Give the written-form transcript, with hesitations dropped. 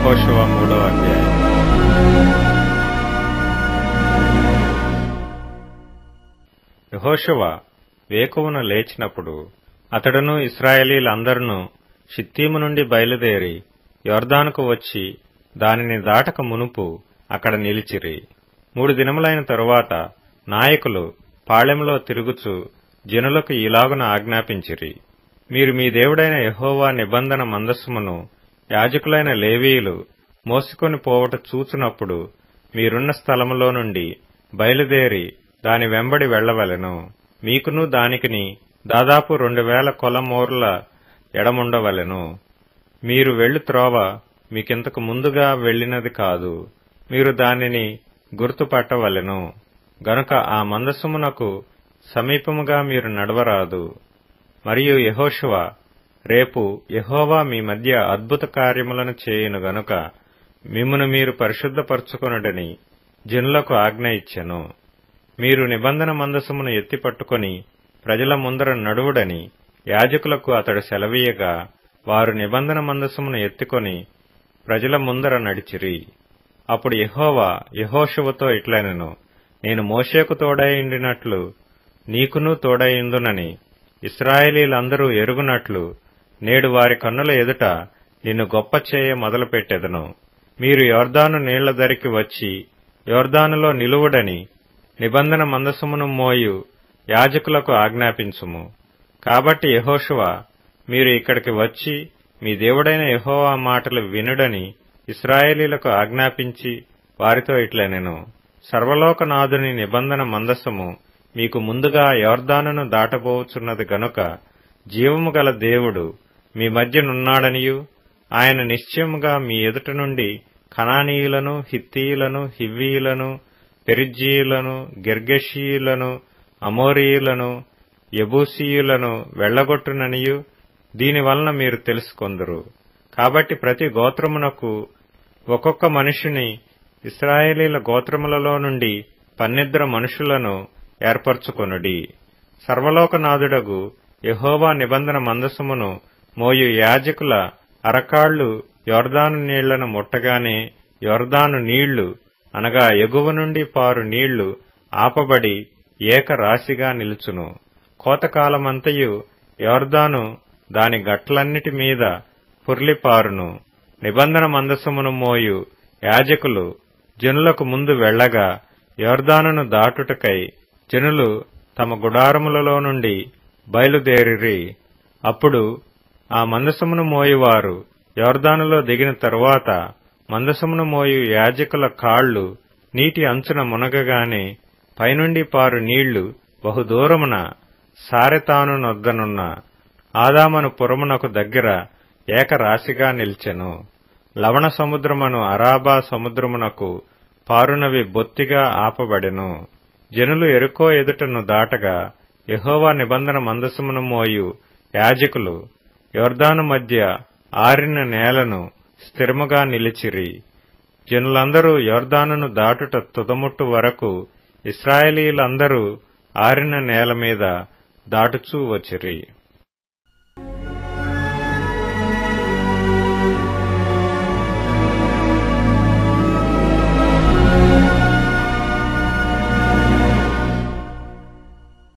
యెహోషువ 3వ అధ్యాయం. యెహోషువ వేకువన లేచినప్పుడు అతడును ఇశ్రాయేలీయులందరును షిత్తీము నుండి బయలుదేరి యొర్దానుకు వచ్చి దానిని దాటక మునుపు అక్కడ నిలిచిరి. 3 దినములైన తరువాత నాయకులు పాళెంలో తిరుగుచు జనులకు ఇలాగున ఆజ్ఞాపించిరి: మీరు మీ దేవుడైన యెహోవా నిబంధన మందసమును యాజకులైన లేవీయులు మోసుకొని పోవట చూచునప్పుడు మీరున్న స్థలములో నుండి బయలుదేరి దాని వెంబడి వెళ్లవలెను. మీకును దానికిని దాదాపు 2000 కొలమోర్ల ఎడముండవలెను. మీరు వెళ్ళు త్రోవ మీకింతకు ముందుగా వెళ్లినది కాదు. మీరు దానిని గుర్తుపట్టవలెను. గనుక ఆ మందసమునకు సమీపముగా మీరు నడవరాదు. మరియు యెహోషువ, రేపు యెహోవా మీ మధ్య అద్భుత కార్యములను చేయును గనుక మిమ్మును మీరు పరిశుద్ధపరచుకొనుడని జనులకు ఆజ్ఞ ఇచ్చెను. మీరు నిబంధన మందసమును ఎత్తిపట్టుకొని ప్రజల ముందర నడువుడని యాజకులకు అతడు సెలవీయగా వారు నిబంధన మందసమును ఎత్తుకొని ప్రజల ముందర నడిచిరి. అప్పుడు యెహోవా యెహోషువతో ఇట్లనెను: నేను మోషేకు తోడైయుండినట్లు నీకును తోడైయుందునని ఇశ్రాయేలీయులందరూ ఎరుగునట్లు నేడు వారి కన్నుల ఎదుట నిన్ను గొప్ప చేయ మొదలుపెట్టెదను. మీరు యొర్దాను నీళ్ల దరికి వచ్చి యొర్దానులో నిలువుడని నిబంధన మందసమును మోయు యాజకులకు ఆజ్ఞాపించుము. కాబట్టి యెహోషువ, మీరు ఇక్కడికి వచ్చి మీ దేవుడైన యెహోవా మాటలు వినుడని ఇశ్రాయేలీయులకు ఆజ్ఞాపించి వారితో ఇట్లనెను: సర్వలోకనాథుని నిబంధన మందసము మీకు ముందుగా యొర్దానును దాటబోచున్నది గనుక జీవము గల దేవుడు మీ మధ్యనున్నాడనియు ఆయన నిశ్చయముగా మీ ఎదుట నుండి కనానీయులను, హిత్తీయులను, హివ్వీయులను, పెరిజ్జీయులను, గిర్గషీయులను, అమోరీయులను, యెబూసీయులను వెళ్లగొట్టుననియు దీనివలన మీరు తెలుసుకొందురు. కాబట్టి ప్రతి గోత్రమునకు ఒక్కొక్క మనుషుని ఇశ్రాయేలీయుల గోత్రములలో నుండి 12 మనుషులను ఏర్పరచుకొనుడి. సర్వలోకనాథుడగు యెహోవా నిబంధన మందసమును మోయు యాజకుల అరకాళ్లు యొర్దాను నీళ్లను ముట్టగానే యొర్దాను నీళ్లు అనగా ఎగువ నుండి పారు నీళ్లు ఆపబడి ఏకరాశిగా నిలుచును. కోతకాలమంతయు యొర్దాను దాని గట్లన్నిటి మీద పొర్లిపారును. నిబంధన మందసమును మోయు యాజకులు జనులకు ముందు వెళ్లగా యొర్దానును దాటుటకై జనులు తమ గుడారములలో నుండి బయలుదేరిరి. అప్పుడు ఆ మందసమును మోయువారు యొర్దానులో దిగిన తరువాత మందసమును మోయు యాజకుల కాళ్లు నీటి అంచున మునగగానే పైనుండి పారు నీళ్లు బహుదూరమున సారెతాను నొద్దనున్న ఆదామను పురమునకు దగ్గర ఏకరాశిగా నిల్చెను. లవణ సముద్రమును అరాబా సముద్రమునకు పారునవి బొత్తిగా ఆపబడెను. జనులు యెరికో ఎదుటను దాటగా యెహోవా నిబంధన మందసమును మోయు యాజకులు యొర్దాను మధ్య ఆరిన నేలను స్థిరముగా నిలిచిరి. జనులందరూ యొర్దానును దాటుట తుదముట్టు వరకు ఇశ్రాయేలీయులందరూ ఆరిన నేల మీద దాటుచూ వచ్చిరి.